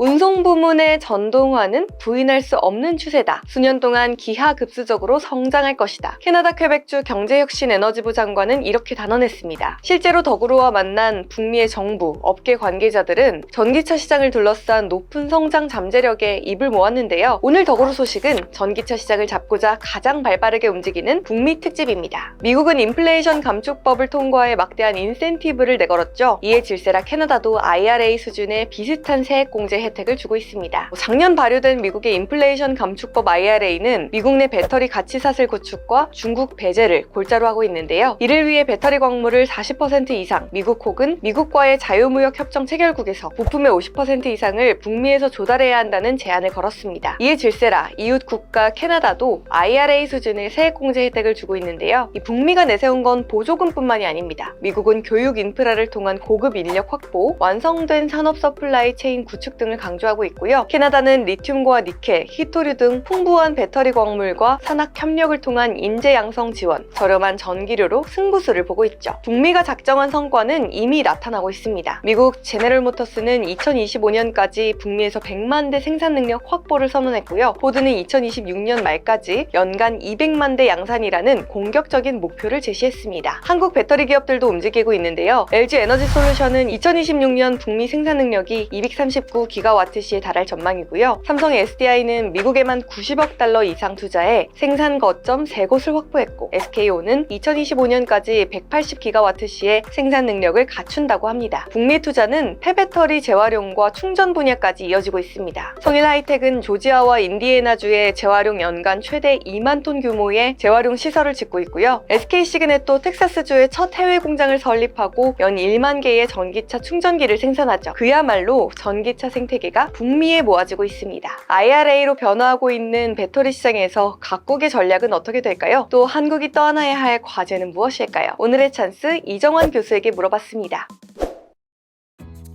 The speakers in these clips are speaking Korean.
운송 부문의 전동화는 부인할 수 없는 추세다. 수년 동안 기하급수적으로 성장할 것이다. 캐나다 퀘벡주 경제혁신에너지부 장관은 이렇게 단언했습니다. 실제로 더구로와 만난 북미의 정부, 업계 관계자들은 전기차 시장을 둘러싼 높은 성장 잠재력에 입을 모았는데요. 오늘 더구로 소식은 전기차 시장을 잡고자 가장 발빠르게 움직이는 북미 특집입니다. 미국은 인플레이션 감축법을 통과해 막대한 인센티브를 내걸었죠. 이에 질세라 캐나다도 IRA 수준의 비슷한 세액공제 혜택을 주고 있습니다. 작년 발효된 미국의 인플레이션 감축법 IRA는 미국 내 배터리 가치사슬 구축과 중국 배제를 골자로 하고 있는데요. 이를 위해 배터리 광물을 40% 이상 미국 혹은 미국과의 자유무역 협정 체결국에서 부품의 50% 이상을 북미에서 조달해야 한다는 제안을 걸었습니다. 이에 질세라 이웃 국가 캐나다도 IRA 수준의 세액공제 혜택을 주고 있는데요. 이 북미가 내세운 건 보조금뿐만이 아닙니다. 미국은 교육 인프라를 통한 고급 인력 확보, 완성된 산업 서플라이 체인 구축 등을 강조하고 있고요. 캐나다는 리튬과 니켈, 히토류 등 풍부한 배터리 광물과 산학 협력을 통한 인재 양성 지원, 저렴한 전기료로 승부수를 보고 있죠. 북미가 작정한 성과는 이미 나타나고 있습니다. 미국 제네럴 모터스는 2025년까지 북미에서 100만 대 생산 능력 확보를 선언했고요. 포드는 2026년 말까지 연간 200만 대 양산이라는 공격적인 목표를 제시했습니다. 한국 배터리 기업들도 움직이고 있는데요. LG 에너지 솔루션은 2026년 북미 생산 능력이 239GWh에 달할 전망이고요. 삼성 SDI는 미국에만 90억 달러 이상 투자해 생산 거점 3곳을 확보했고, SKO는 2025년까지 180GWh의 생산 능력을 갖춘다고 합니다. 북미 투자는 폐배터리 재활용과 충전 분야까지 이어지고 있습니다. 성일하이텍은 조지아와 인디애나주에 재활용 연간 최대 2만 톤 규모의 재활용 시설을 짓고 있고요. SK시그넷도 텍사스주에 첫 해외 공장을 설립하고 연 1만 개의 전기차 충전기를 생산하죠. 그야말로 전기차 생태계가 북미에 모아지고 있습니다. IRA로 변화하고 있는 배터리 시장에서 각국의 전략은 어떻게 될까요? 또 한국이 떠안아야 할 과제는 무엇일까요? 오늘의 찬스 이정환 교수에게 물어봤습니다.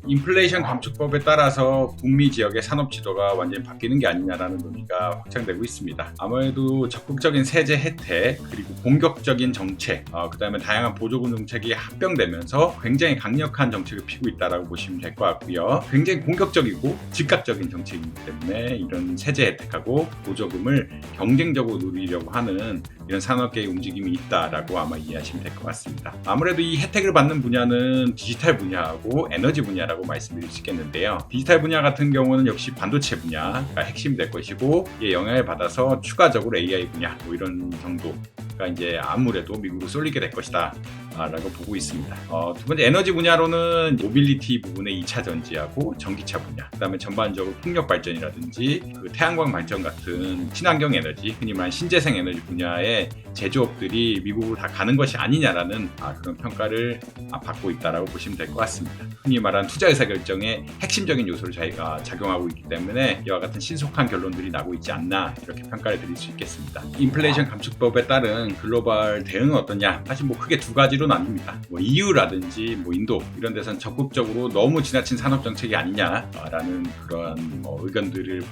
인플레이션 감축법에 따라서 북미 지역의 산업 지도가 완전히 바뀌는 게 아니냐라는 논의가 확장되고 있습니다. 아무래도 적극적인 세제 혜택, 그리고 공격적인 정책, 그다음에 다양한 보조금 정책이 합병되면서 굉장히 강력한 정책을 피고 있다고 보시면 될 것 같고요. 굉장히 공격적이고 즉각적인 정책이기 때문에 이런 세제 혜택하고 보조금을 경쟁적으로 누리려고 하는 이런 산업계의 움직임이 있다라고 아마 이해하시면 될 것 같습니다. 아무래도 이 혜택을 받는 분야는 디지털 분야하고 에너지 분야라고 말씀드릴 수 있겠는데요. 디지털 분야 같은 경우는 역시 반도체 분야가 핵심이 될 것이고, 이에 영향을 받아서 추가적으로 AI 분야 이런 정도가 이제 아무래도 미국으로 쏠리게 될 것이다 라고 보고 있습니다. 두 번째 에너지 분야로는 모빌리티 부분의 2차 전지하고 전기차 분야, 그 다음에 전반적으로 풍력 발전이라든지 태양광 발전 같은 친환경 에너지, 흔히 말하는 신재생 에너지 분야의 제조업들이 미국으로 다 가는 것이 아니냐라는 그런 평가를 받고 있다라고 보시면 될 것 같습니다. 흔히 말하는 투자 의사결정에 핵심적인 요소를 저희가 작용하고 있기 때문에 이와 같은 신속한 결론들이 나고 있지 않나, 이렇게 평가를 드릴 수 있겠습니다. 인플레이션 감축법에 따른 글로벌 대응은 어떠냐? 사실 크게 두 가지로 나뉩니다. EU라든지 인도 이런 데서는 적극적으로 너무 지나친 산업 정책이 아니냐라는 그런 의견들을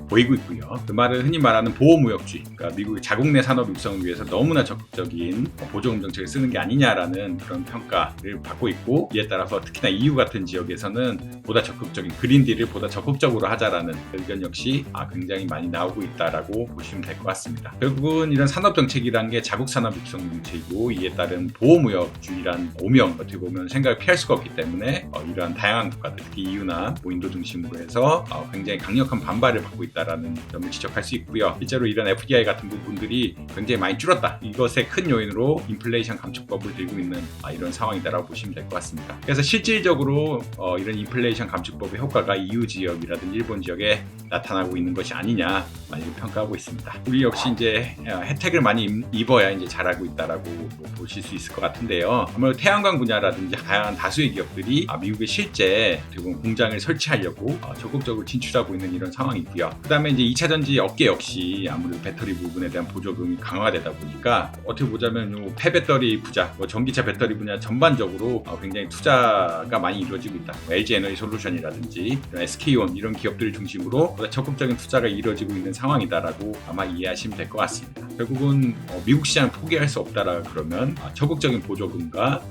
보이고 있고요. 그 말은 흔히 말하는 보호무역주의, 그러니까 미국의 자국 내 산업 육성을 위해서 너무나 적극적인 보조금 정책을 쓰는 게 아니냐라는 그런 평가를 받고 있고, 이에 따라서 특히나 EU 같은 지역에서는 보다 적극적인 그린딜을 보다 적극적으로 하자라는 의견 역시 굉장히 많이 나오고 있다라고 보시면 될 것 같습니다. 결국은 이런 산업 정책이란 게 자국 산업 육성 정책이고, 이에 따른 보호무역주의란 오명, 어떻게 보면 생각을 피할 수가 없기 때문에 이러한 다양한 국가들, 특히 EU나 인도 중심으로 해서 굉장히 강력한 반발을 받고 있다라는 점을 지적할 수 있고요. 실제로 이런 FDI 같은 부분들이 굉장히 많이 줄었다. 이것의 큰 요인으로 인플레이션 감축법을 들고 있는 이런 상황이다라고 보시면 될 것 같습니다. 그래서 실질적으로 이런 인플레이션 감축법의 효과가 EU 지역이라든지 일본 지역에 나타나고 있는 것이 아니냐, 많이 평가하고 있습니다. 우리 역시 이제 혜택을 많이 입어야 이제 잘하고 있다라고 보실 수 있을 것 같은데요. 아무래도 태양광 분야라든지 다양한 다수의 기업들이 미국에 실제 공장을 설치하려고 적극적으로 진출하고 있는 이런 상황이고요. 그 다음에 이제 2차 전지 업계 역시 아무래도 배터리 부분에 대한 보조금이 강화되다 보니까 어떻게 보자면 폐배터리 부자, 전기차 배터리 분야 전반적으로 굉장히 투자가 많이 이루어지고 있다. LG 에너지 솔루션이라든지 SK온 이런 기업들을 중심으로 적극적인 투자가 이루어지고 있는 상황이다라고 아마 이해하시면 될 것 같습니다. 결국은 미국 시장을 포기할 수 없다라 그러면 적극적인 보조금과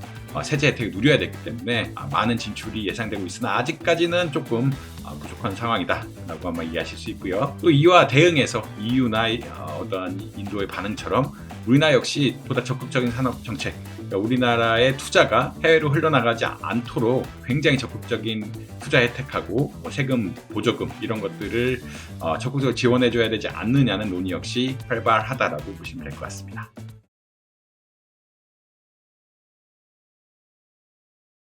세제 혜택을 누려야 되기 때문에 많은 진출이 예상되고 있으나 아직까지는 조금 부족합니다. 속한 상황이다라고 아마 이해하실 수 있고요. 또 이와 대응해서 EU나 어떠한 인도의 반응처럼 우리나라 역시 보다 적극적인 산업 정책, 그러니까 우리나라의 투자가 해외로 흘러나가지 않도록 굉장히 적극적인 투자 혜택하고 세금 보조금 이런 것들을 적극적으로 지원해줘야 되지 않느냐는 논의 역시 활발하다라고 보시면 될 것 같습니다.